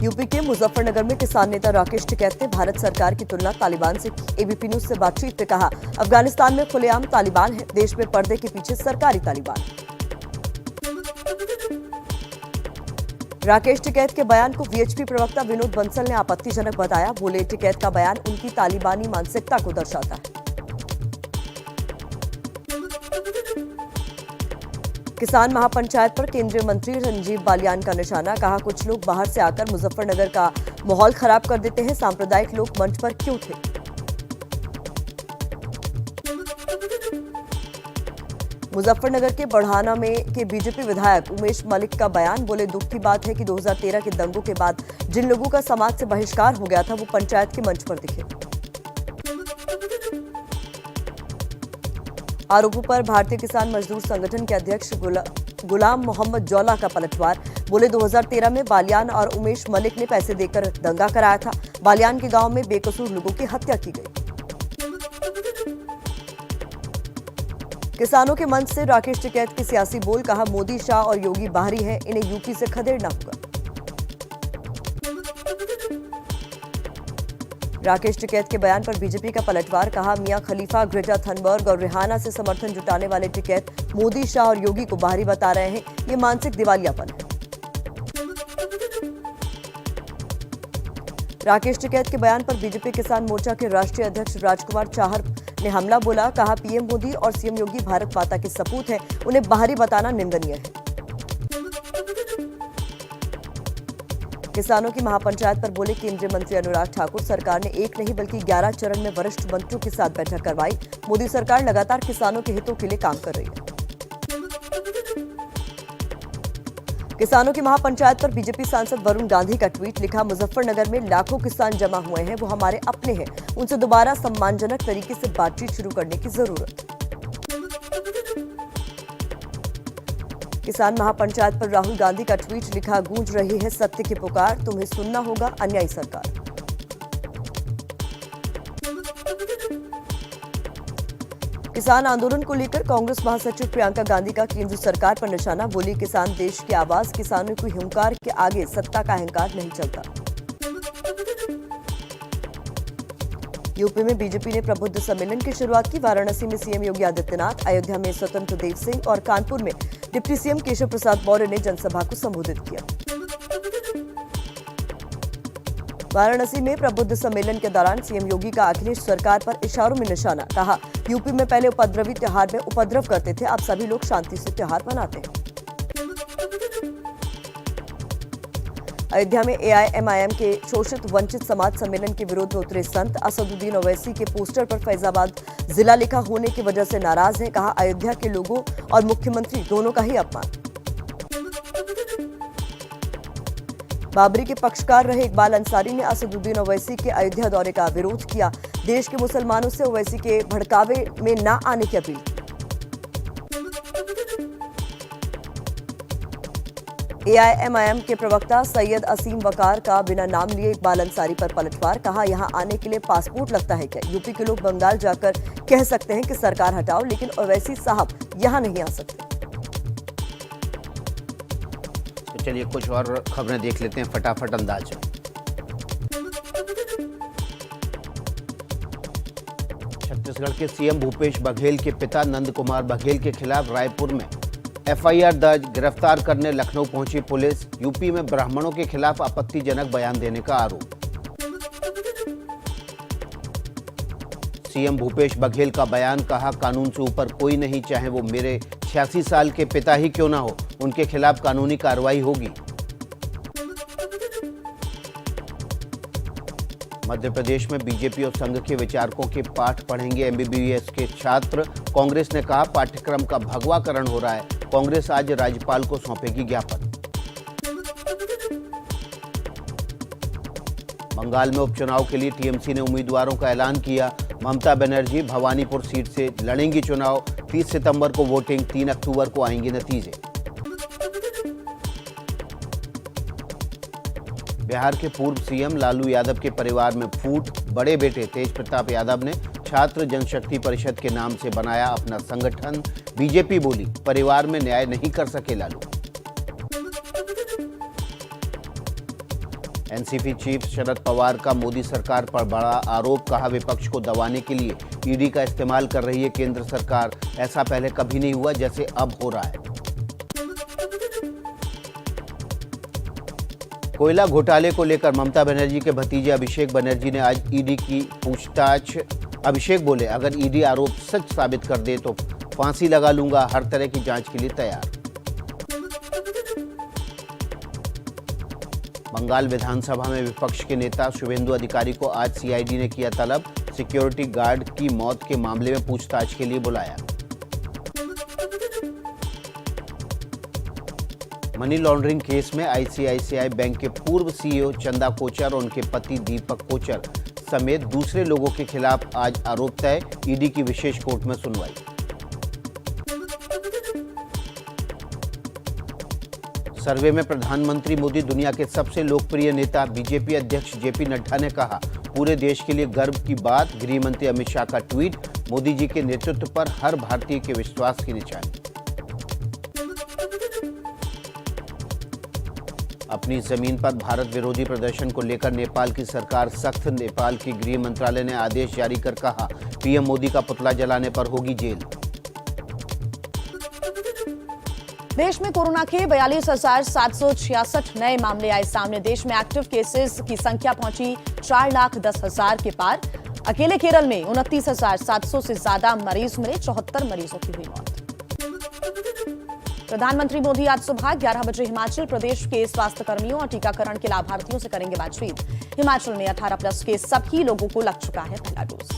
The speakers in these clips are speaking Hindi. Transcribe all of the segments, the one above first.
यूपी के मुजफ्फरनगर में किसान नेता राकेश टिकैत ने भारत सरकार की तुलना तालिबान से की। एबीपी न्यूज से बातचीत में कहा, अफगानिस्तान में खुलेआम तालिबान है, देश में पर्दे के पीछे सरकारी तालिबान। राकेश टिकैत के बयान को वीएचपी प्रवक्ता विनोद बंसल ने आपत्तिजनक बताया। बोले, टिकैत का बयान उनकी तालिबानी मानसिकता को दर्शाता है। किसान महापंचायत पर केंद्रीय मंत्री संजीव बालियान का निशाना। कहा, कुछ लोग बाहर से आकर मुजफ्फरनगर का माहौल खराब कर देते हैं, सांप्रदायिक लोग मंच पर क्यों थे। मुजफ्फरनगर के बढ़ाना में के बीजेपी विधायक उमेश मलिक का बयान। बोले, दुख की बात है कि 2013 के दंगों के बाद जिन लोगों का समाज से बहिष्कार हो गया था, वो पंचायत के मंच पर दिखे। आरोपों पर भारतीय किसान मजदूर संगठन के अध्यक्ष गुलाम मोहम्मद जौला का पलटवार। बोले, 2013 में बालियान और उमेश मलिक ने पैसे देकर दंगा कराया था। बालियान के गांव में बेकसूर लोगों की हत्या की गई। किसानों के मंच से राकेश टिकैत के सियासी बोल। कहा, मोदी, शाह और योगी बाहरी हैं, इन्हें यूपी से खदेड़ना होगा। राकेश टिकैत के बयान पर बीजेपी का पलटवार। कहा, मियां खलीफा, ग्रेटा थनबर्ग और रिहाना से समर्थन जुटाने वाले टिकैत मोदी, शाह और योगी को बाहरी बता रहे हैं। ये मानसिक दिवालियापन है। राकेश टिकैत के बयान पर बीजेपी किसान मोर्चा के राष्ट्रीय अध्यक्ष राजकुमार चाहर ने हमला बोला। कहा, पीएम मोदी और सीएम योगी भारत माता के सपूत हैं, उन्हें बाहरी बताना निंदनीय है। किसानों की महापंचायत पर बोले केंद्रीय मंत्री अनुराग ठाकुर, सरकार ने एक नहीं बल्कि 11 चरण में वरिष्ठ मंत्रियों के साथ बैठक करवाई। मोदी सरकार लगातार किसानों के हितों के लिए काम कर रही है। किसानों की महापंचायत पर बीजेपी सांसद वरुण गांधी का ट्वीट। लिखा, मुजफ्फरनगर में लाखों किसान जमा हुए हैं, वो हमारे अपने हैं, उनसे दोबारा सम्मानजनक तरीके से बातचीत शुरू करने की जरूरत। किसान महापंचायत पर राहुल गांधी का ट्वीट। लिखा, गूंज रही है सत्य की पुकार, तुम्हें सुनना होगा अन्यायी सरकार। किसान आंदोलन को लेकर कांग्रेस महासचिव प्रियंका गांधी का केंद्र सरकार पर निशाना। बोली, किसान देश की आवाज, किसानों की हुंकार के आगे सत्ता का अहंकार नहीं चलता। यूपी में बीजेपी ने प्रबुद्ध सम्मेलन की शुरुआत की। वाराणसी में सीएम योगी आदित्यनाथ, अयोध्या में स्वतंत्र देव सिंह और कानपुर में डिप्टी सीएम केशव प्रसाद मौर्य ने जनसभा को संबोधित किया। वाराणसी में प्रबुद्ध सम्मेलन के दौरान सीएम योगी का अखिलेश सरकार पर इशारों में निशाना। कहा, यूपी में पहले उपद्रवी त्योहार में उपद्रव करते थे, अब सभी लोग शांति से त्योहार मनाते हैं। अयोध्या में एआईएमआईएम के शोषित वंचित समाज सम्मेलन के विरोध में उतरे संत। असदुद्दीन ओवैसी के पोस्टर पर फैजाबाद जिला लिखा होने की वजह से नाराज हैं। कहा, अयोध्या के लोगों और मुख्यमंत्री दोनों का ही अपमान। बाबरी के पक्षकार रहे इकबाल अंसारी ने असदुद्दीन ओवैसी के अयोध्या दौरे का विरोध किया। देश के मुसलमानों से ओवैसी के भड़कावे में न आने की अपील। एआईएमआईएम के प्रवक्ता सैयद असीम वकार का बिना नाम लिए इकबाल अंसारी पर पलटवार। कहा, यहां आने के लिए पासपोर्ट लगता है क्या? यूपी के लोग बंगाल जाकर कह सकते हैं कि सरकार हटाओ, लेकिन ओवैसी साहब यहां नहीं आ सकते। तो चलिए कुछ और खबरें देख लेते हैं फटाफट अंदाज में। छत्तीसगढ़ के सीएम भूपेश बघेल के पिता नंद कुमार बघेल के खिलाफ रायपुर में एफआईआर दर्ज। गिरफ्तार करने लखनऊ पहुंची पुलिस। यूपी में ब्राह्मणों के खिलाफ आपत्तिजनक बयान देने का आरोप। सीएम भूपेश बघेल का बयान। कहा, कानून से ऊपर कोई नहीं, चाहे वो मेरे 86 साल के पिता ही क्यों ना हो, उनके खिलाफ कानूनी कार्रवाई होगी। मध्य प्रदेश में बीजेपी और संघ के विचारकों के पाठ पढ़ेंगे एमबीबीएस के छात्र। कांग्रेस ने कहा, पाठ्यक्रम का भगवाकरण हो रहा है। कांग्रेस आज राज्यपाल को सौंपेगी ज्ञापन। बंगाल में उपचुनाव के लिए टीएमसी ने उम्मीदवारों का ऐलान किया। ममता बनर्जी भवानीपुर सीट से लड़ेंगी चुनाव। 30 सितंबर को वोटिंग, 3 अक्टूबर को आएंगे नतीजे। बिहार के पूर्व सीएम लालू यादव के परिवार में फूट। बड़े बेटे तेज प्रताप यादव ने छात्र जनशक्ति परिषद के नाम से बनाया अपना संगठन। बीजेपी बोली परिवार में न्याय नहीं कर सके लालू। एनसीपी चीफ शरद पवार का मोदी सरकार पर बड़ा आरोप, कहा विपक्ष को दबाने के लिए ईडी का इस्तेमाल कर रही है केंद्र सरकार, ऐसा पहले कभी नहीं हुआ जैसे अब हो रहा है। कोयला घोटाले को लेकर ममता बनर्जी के भतीजे अभिषेक बनर्जी ने आज ईडी की पूछताछ। अभिषेक बोले अगर ईडी आरोप सच साबित कर दे तो फांसी लगा लूंगा, हर तरह की जांच के लिए तैयार। बंगाल विधानसभा में विपक्ष के नेता शुभेंदु अधिकारी को आज सीआईडी ने किया तलब, सिक्योरिटी गार्ड की मौत के मामले में पूछताछ के लिए बुलाया। मनी लॉन्ड्रिंग केस में आईसीआईसीआई बैंक के पूर्व सीईओ चंदा कोचर और उनके पति दीपक कोचर समेत दूसरे लोगों के खिलाफ आज आरोप तय, ईडी की विशेष कोर्ट में सुनवाई। सर्वे में प्रधानमंत्री मोदी दुनिया के सबसे लोकप्रिय नेता, बीजेपी अध्यक्ष जेपी नड्डा ने कहा पूरे देश के लिए गर्व की बात। गृह मंत्री अमित शाह का ट्वीट, मोदी जी के नेतृत्व पर हर भारतीय के विश्वास की निशानी। अपनी जमीन पर भारत विरोधी प्रदर्शन को लेकर नेपाल की सरकार सख्त, नेपाल की गृह मंत्रालय ने आदेश जारी कर कहा पीएम मोदी का पुतला जलाने पर होगी जेल। देश में कोरोना के 42,766 नए मामले आए सामने। देश में एक्टिव केसेस की संख्या पहुंची 4,10,000 के पार। अकेले केरल में 29,700 से ज्यादा मरीज मिले, 74 मरीजों की हुई मौत। प्रधानमंत्री मोदी आज सुबह 11 बजे हिमाचल प्रदेश के स्वास्थ्य कर्मियों और टीकाकरण के लाभार्थियों से करेंगे बातचीत। हिमाचल में 18+ के सभी लोगों को लग चुका है पहला डोज।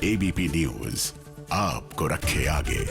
एबीपी न्यूज आपको रखे आगे।